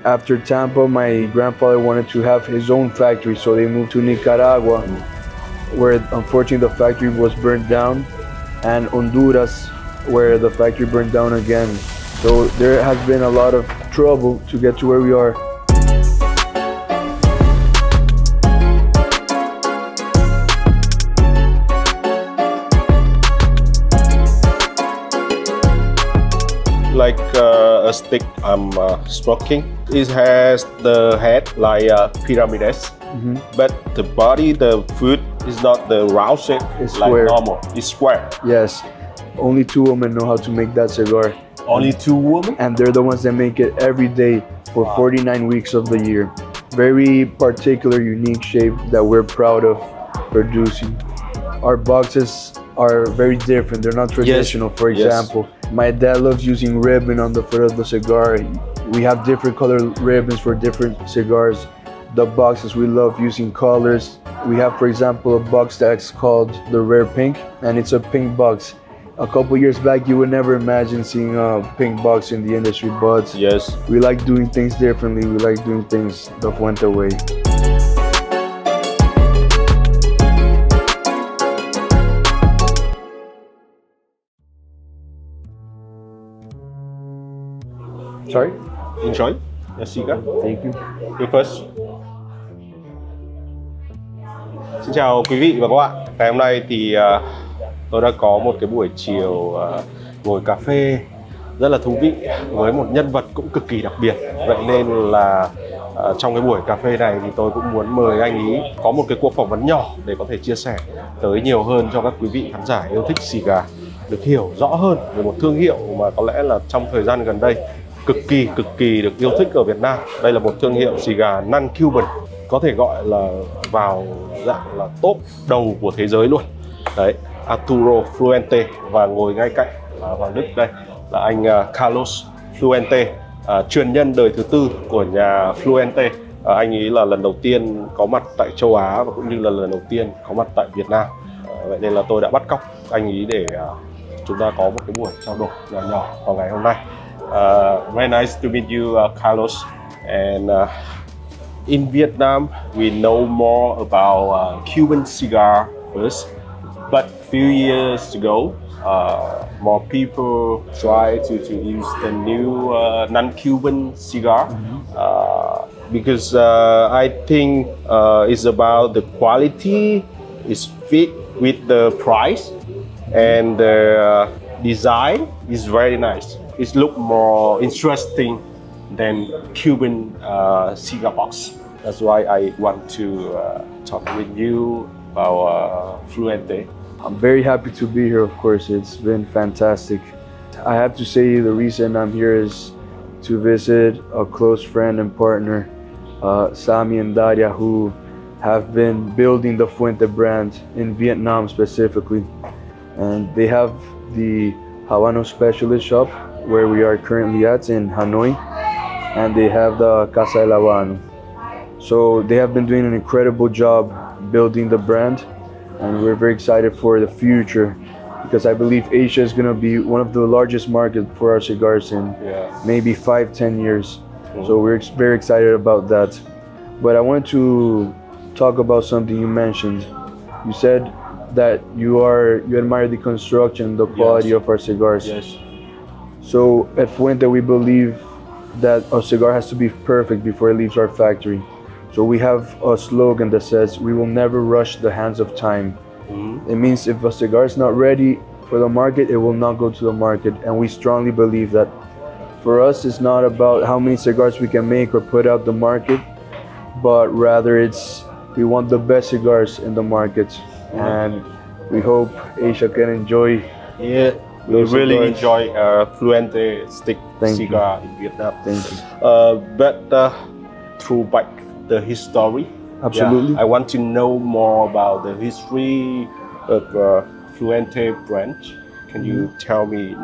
After Tampa, my grandfather wanted to have his own factory, so they moved to Nicaragua, where unfortunately the factory was burned down, and Honduras, where the factory burned down again. So there has been a lot of trouble to get to where we are. Like a stick I'm smoking. It has the head like pyramids, but the body, the food is not the round shape. It's like square. Normal. It's square. Yes, only 2 women know how to make that cigar. Only 2 women? And they're the ones that make it every day for 49 weeks of the year. Very particular, unique shape that we're proud of producing. Our boxes are very different. They're not traditional. For example, my dad loves using ribbon on the foot of the cigar. We have different colored ribbons for different cigars. The boxes, we love using colors. We have, for example, a box that's called the Rare Pink, and it's a pink box. A couple years back, you would never imagine seeing a pink box in the industry, but we like doing things differently. We like doing things the Fuente way. Sorry? Enjoy your cigar. Thank you. You first. Xin chào quý vị và các bạn. Ngày hôm nay thì tôi đã có một cái buổi chiều ngồi cà phê rất là thú vị với một nhân vật cũng cực kỳ đặc biệt. Vậy nên là trong cái buổi cà phê này thì tôi cũng muốn mời anh ý có một cái cuộc phỏng vấn nhỏ để có thể chia sẻ tới nhiều hơn cho các quý vị khán giả yêu thích cigar được hiểu rõ hơn về một thương hiệu mà có lẽ là trong thời gian gần đây cực kỳ được yêu thích ở Việt Nam. Đây là một thương hiệu cigar non-Cuban, có thể gọi là vào dạng là top đầu của thế giới luôn. Đấy, Arturo Fuente, và ngồi ngay cạnh Hoàng Đức đây là anh Carlos Fuente, truyền nhân đời thứ 4 của nhà Fuente. Anh ấy là lần đầu tiên có mặt tại châu Á và cũng như là lần đầu tiên có mặt tại Việt Nam. Vậy nên là tôi đã bắt cóc anh ấy để chúng ta có một cái buổi trao đổi nhỏ nhỏ vào ngày hôm nay. Very nice to meet you, Carlos. And in Vietnam, we know more about Cuban cigar first, but a few years ago, more people try to use the new non-Cuban cigar because I think it's about the quality, it's fit with the price, and the design is very nice. It looks more interesting than Cuban cigar box. That's why I want to talk with you about Fuente. I'm very happy to be here, of course. It's been fantastic. I have to say the reason I'm here is to visit a close friend and partner, Sami and Daria, who have been building the Fuente brand in Vietnam specifically. And they have the Habano Specialist Shop, where we are currently at in Hanoi, and they have the Casa del Habano. So they have been doing an incredible job building the brand, and we're very excited for the future because I believe Asia is going to be one of the largest markets for our cigars in maybe 5-10 years. So we're very excited about that. But I wanted to talk about something you mentioned. You said that you admire the construction, the quality of our cigars. So at Fuente, we believe that a cigar has to be perfect before it leaves our factory. So we have a slogan that says, we will never rush the hands of time. It means if a cigar is not ready for the market, it will not go to the market. And we strongly believe that. For us, it's not about how many cigars we can make or put out the market, but rather we want the best cigars in the market. And we hope Asia can enjoy. We really enjoy Fuente stick cigar in Vietnam. Thank you. But through back the history, absolutely. I want to know more about the history of Fuente branch. Can you tell me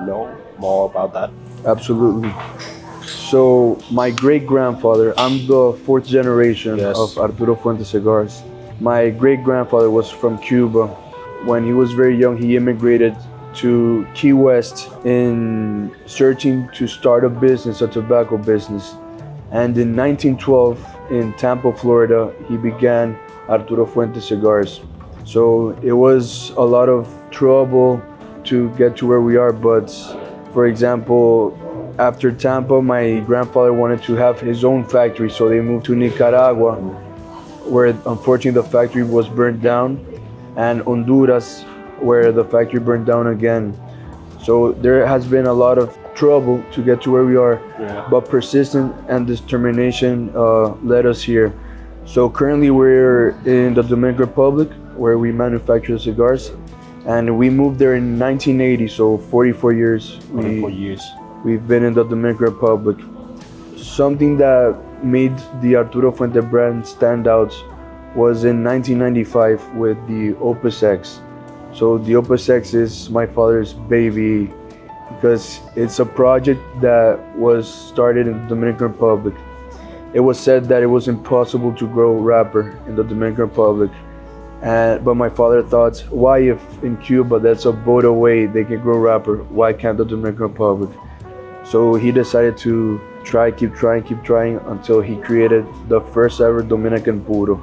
more about that? Absolutely. So my great-grandfather, I'm the 4th generation of Arturo Fuente cigars. My great-grandfather was from Cuba. When he was very young, he immigrated to Key West in searching to start a business, a tobacco business. And in 1912, in Tampa, Florida, he began Arturo Fuente cigars. So it was a lot of trouble to get to where we are, but for example, after Tampa, my grandfather wanted to have his own factory, so they moved to Nicaragua, where unfortunately the factory was burned down, and Honduras, where the factory burned down again. So there has been a lot of trouble to get to where we are, but persistence and determination led us here. So currently we're in the Dominican Republic, where we manufacture the cigars, and we moved there in 1980, so 44 years. 44 years. We've been in the Dominican Republic. Something that made the Arturo Fuente brand stand out was in 1995 with the Opus X. So the Opus X is my father's baby because it's a project that was started in the Dominican Republic. It was said that it was impossible to grow wrapper in the Dominican Republic. But my father thought, why if in Cuba that's a boat away they can grow wrapper, why can't the Dominican Republic? So he decided to keep trying until he created the first ever Dominican Puro,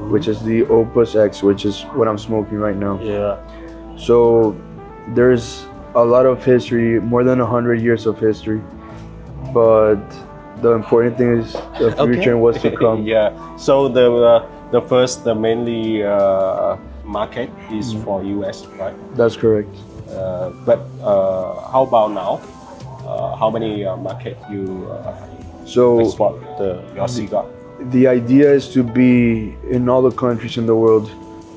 which is the Opus X, which is what I'm smoking right now. Yeah. So there's a lot of history, more than 100 years of history, but the important thing is the future and what's to come. Yeah. So the mainly market is for US, right? That's correct. But how about now? How many market you export your cigar? The idea is to be in all the countries in the world.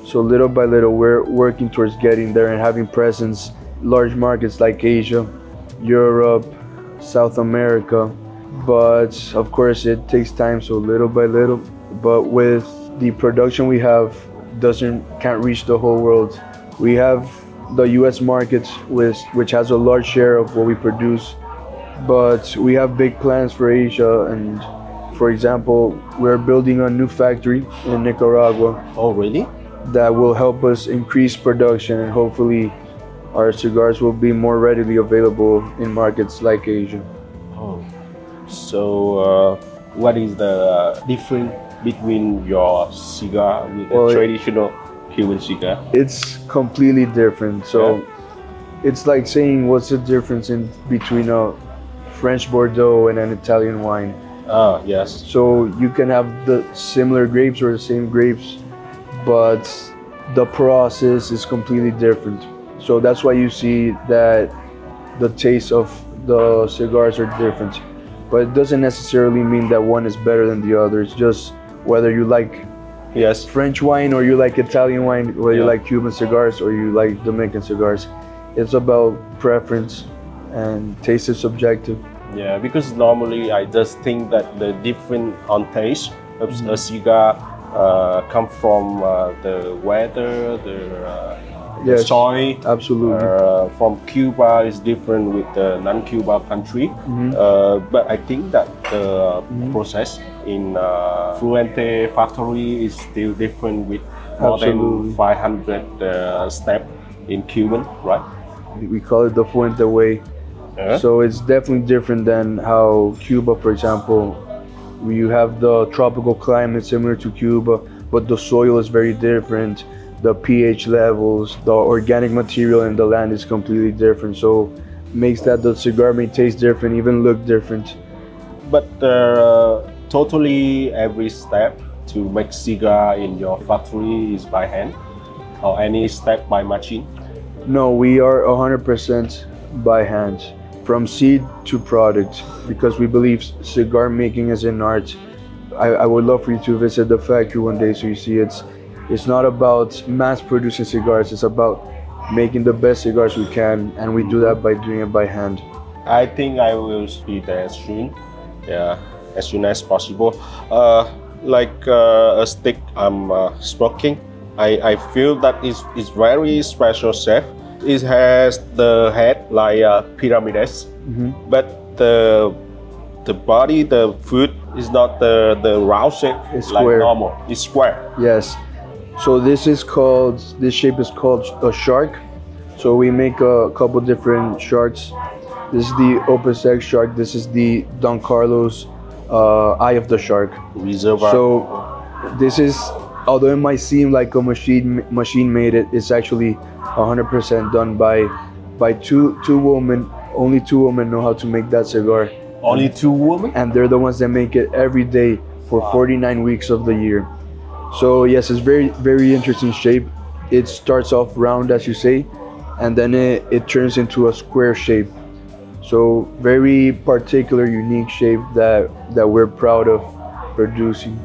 So little by little, we're working towards getting there and having presence, large markets like Asia, Europe, South America. But of course, it takes time, so little by little. But with the production we have, can't reach the whole world. We have the US market, which has a large share of what we produce, but we have big plans for Asia. And for example, we're building a new factory in Nicaragua. Oh, really? That will help us increase production, and hopefully our cigars will be more readily available in markets like Asia. Oh, so what is the difference between your cigar with a traditional Cuban cigar? It's completely different. So it's like saying, what's the difference in between a French Bordeaux and an Italian wine? Ah, yes. So you can have the similar grapes or the same grapes, but the process is completely different. So that's why you see that the taste of the cigars are different. But it doesn't necessarily mean that one is better than the other. It's just whether you like French wine or you like Italian wine, whether you like Cuban cigars or you like Dominican cigars. It's about preference, and taste is subjective. Yeah, because normally I just think that the different on taste of a cigar come from the weather, the soil. Absolutely. From Cuba is different with the non-Cuba country. But I think that the process in Fuente factory is still different with more than 500 steps in Cuban, right? We call it the Fuente way. So it's definitely different than how Cuba, for example, you have the tropical climate similar to Cuba, but the soil is very different. The pH levels, the organic material in the land is completely different. So makes that the cigar may taste different, even look different. But totally every step to make cigar in your factory is by hand, or any step by machine? No, we are 100% by hand, from seed to product, because we believe cigar making is an art. I would love for you to visit the factory one day so you see it's not about mass producing cigars, it's about making the best cigars we can, and we do that by doing it by hand. I think I will be there soon, as soon as possible. Like a stick I'm smoking, I feel that it's very special shape. It has the head like pyramids, but the body, the foot is not the round shape. It's like normal. It's square. Yes. So this shape is called a shark. So we make a couple different sharks. This is the Opus X shark. This is the Don Carlos eye of the shark. Reservoir. So this is, although it might seem like a machine made it, it's actually 100% done by two women. Only two women know how to make that cigar. Only two women? And they're the ones that make it every day for 49 weeks of the year. So yes, it's very interesting shape. It starts off round, as you say, and then it turns into a square shape. So very particular, unique shape that we're proud of producing.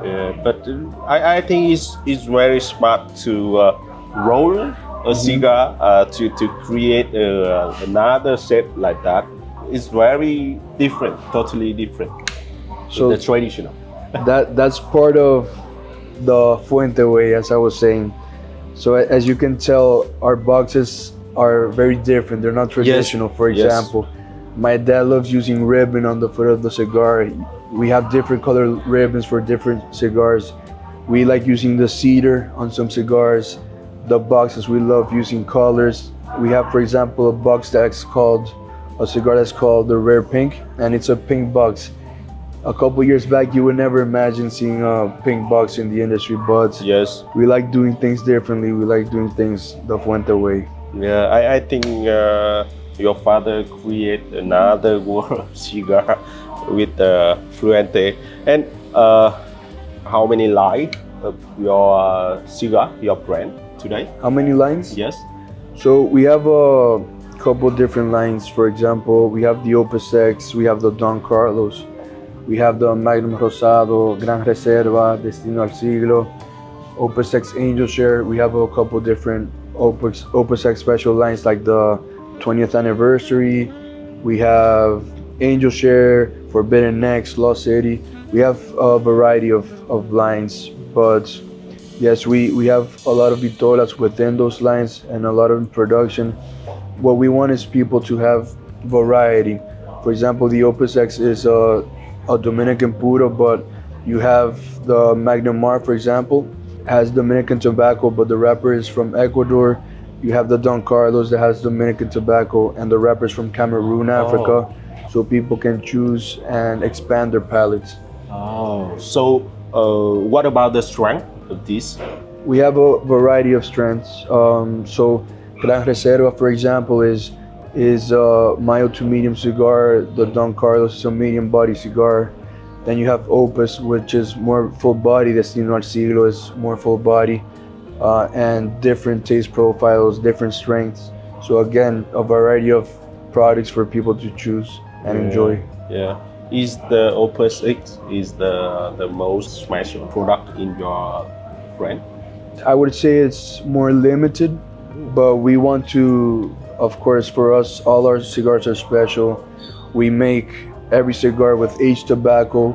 Yeah, but I think it's very smart to roll a cigar to create another shape like that. It's very different, totally different. So the traditional. That's part of the Fuente way, as I was saying. So as you can tell, our boxes are very different. They're not traditional. Yes. For example, my dad loves using ribbon on the foot of the cigar. We have different color ribbons for different cigars. We like using the cedar on some cigars. The boxes, we love using colors. We have, for example, a cigar that's called the Rare Pink, and it's a pink box. A couple years back, you would never imagine seeing a pink box in the industry, but yes, we like doing things differently. We like doing things the Fuente way. Yeah, I think your father created another world of cigar with Fuente. And how many lines of your cigar, your brand today? How many lines? Yes. So we have a couple different lines. For example, we have the Opus X, we have the Don Carlos, we have the Magnum Rosado, Gran Reserva, Destino al Siglo, Opus X Angel Share. We have a couple different Opus X special lines like the 20th anniversary. We have Angel Share, Forbidden Next, Lost City. We have a variety of lines, but yes, we have a lot of vitolas within those lines and a lot of production. What we want is people to have variety. For example, the Opus X is a Dominican puro, but you have the Magnum Mar, for example, has Dominican tobacco, but the wrapper is from Ecuador. You have the Don Carlos that has Dominican tobacco, and the wrapper is from Cameroon, Africa. So people can choose and expand their palates. Oh, so what about the strength of this? We have a variety of strengths. So Gran Reserva, for example, is a mild to medium cigar. The Don Carlos is a medium body cigar. Then you have Opus, which is more full body. Destino al Siglo is more full body, and different taste profiles, different strengths. So again, a variety of products for people to choose and enjoy. Yeah. Is the Opus X the most special product in your brand? I would say it's more limited, but we want to, of course, for us, all our cigars are special. We make every cigar with aged tobacco.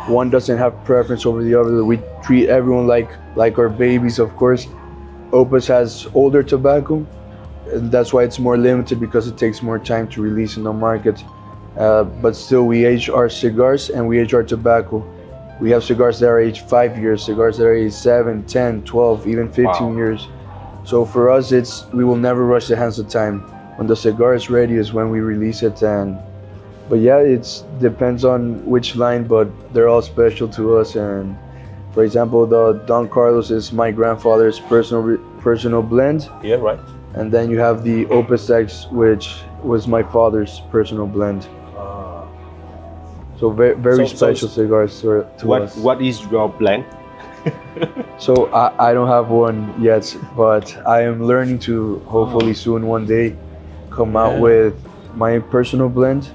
One doesn't have preference over the other. We treat everyone like our babies, of course. Opus has older tobacco, and that's why it's more limited, because it takes more time to release in the market. But still, we age our cigars and we age our tobacco. We have cigars that are aged 5 years, cigars that are aged 7, 10, 12, even 15 years. So for us, we will never rush the hands of time. When the cigar is ready is when we release it. But yeah, it depends on which line, but they're all special to us. And for example, the Don Carlos is my grandfather's personal blend. Yeah, right. And then you have the Opus X, which was my father's personal blend. So very special cigars to us. What is your blend? So I don't have one yet, but I am learning to hopefully soon one day come out with my personal blend.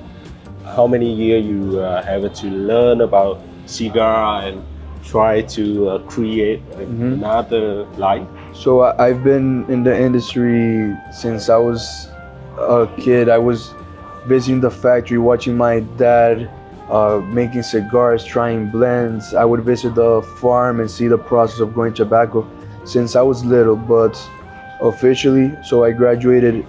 How many years you have to learn about cigar and try to create another line? So I've been in the industry since I was a kid. I was visiting the factory, watching my dad making cigars, trying blends. I would visit the farm and see the process of growing tobacco since I was little. But officially, so I graduated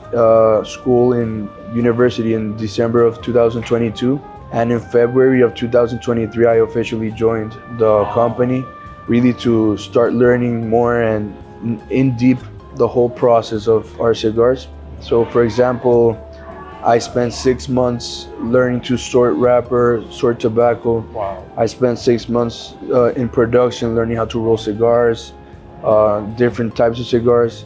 school in university in December of 2022, and in February of 2023 I officially joined the company, really to start learning more and in deep the whole process of our cigars. So for example, I spent 6 months learning to sort wrapper, sort tobacco. Wow. I spent 6 months in production learning how to roll cigars, different types of cigars.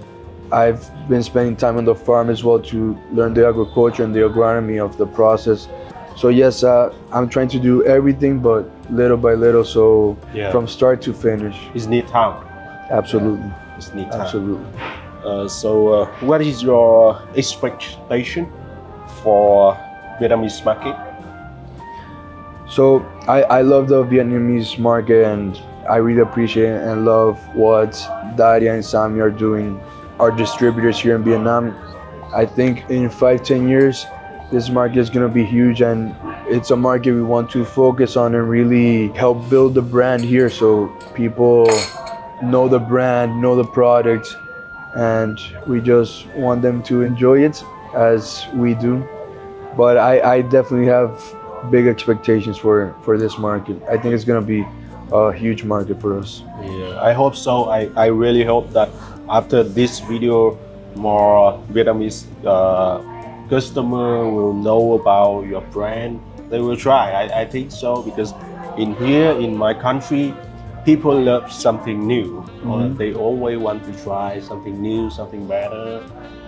I've been spending time on the farm as well to learn the agriculture and the agronomy of the process. So yes, I'm trying to do everything, but little by little, so from start to finish. It's need time. Absolutely. Yeah. It's need time. Absolutely. So what is your expectation for Vietnamese market? So I love the Vietnamese market, and I really appreciate and love what Daria and Sami are doing, our distributors here in Vietnam. I think in 5-10 years, this market is going to be huge, and it's a market we want to focus on and really help build the brand here, so people know the brand, know the product, and we just want them to enjoy it as we do. But I definitely have big expectations for this market. I think it's going to be a huge market for us. Yeah, I hope so. I really hope that after this video, more Vietnamese customer will know about your brand. They will try. I think so, because in here in my country, people love something new. They always want to try something new, something better,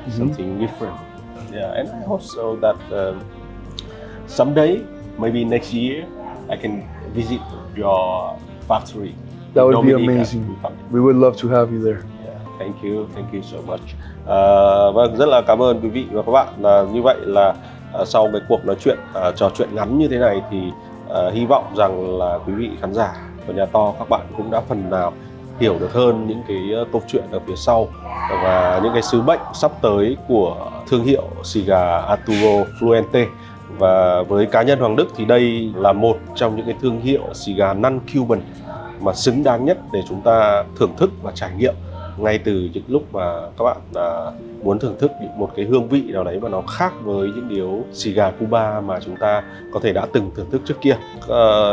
something different. Yeah, and I hope so that someday, maybe next year, I can visit your factory. That would be amazing. We would love to have you there. Thank you so much. Vâng, rất là cảm ơn quý vị và các bạn. Như vậy là sau cái cuộc nói chuyện, trò chuyện ngắn như thế này thì hy vọng rằng là quý vị khán giả của Nhà To, các bạn cũng đã phần nào hiểu được hơn những cái câu chuyện ở phía sau và những cái sứ mệnh sắp tới của thương hiệu cigar Arturo Fuente. Và với cá nhân Hoàng Đức thì đây là một trong những cái thương hiệu cigar non-Cuban mà xứng đáng nhất để chúng ta thưởng thức và trải nghiệm ngay từ những lúc mà các bạn muốn thưởng thức một cái hương vị nào đấy mà nó khác với những điếu cigar Cuba mà chúng ta có thể đã từng thưởng thức trước kia.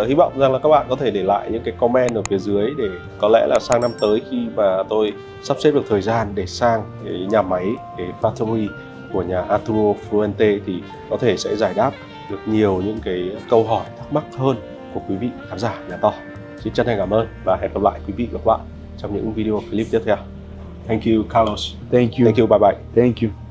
Hy vọng rằng là các bạn có thể để lại những cái comment ở phía dưới để có lẽ là sang năm tới khi mà tôi sắp xếp được thời gian để sang cái nhà máy, cái factory của nhà Arturo Fuente thì có thể sẽ giải đáp được nhiều những cái câu hỏi thắc mắc hơn của quý vị khán giả Nhà To. Xin chân thành cảm ơn và hẹn gặp lại quý vị và các bạn trong những video clip tiếp theo. Thank you, Carlos. Thank you. Thank you. Bye bye. Thank you.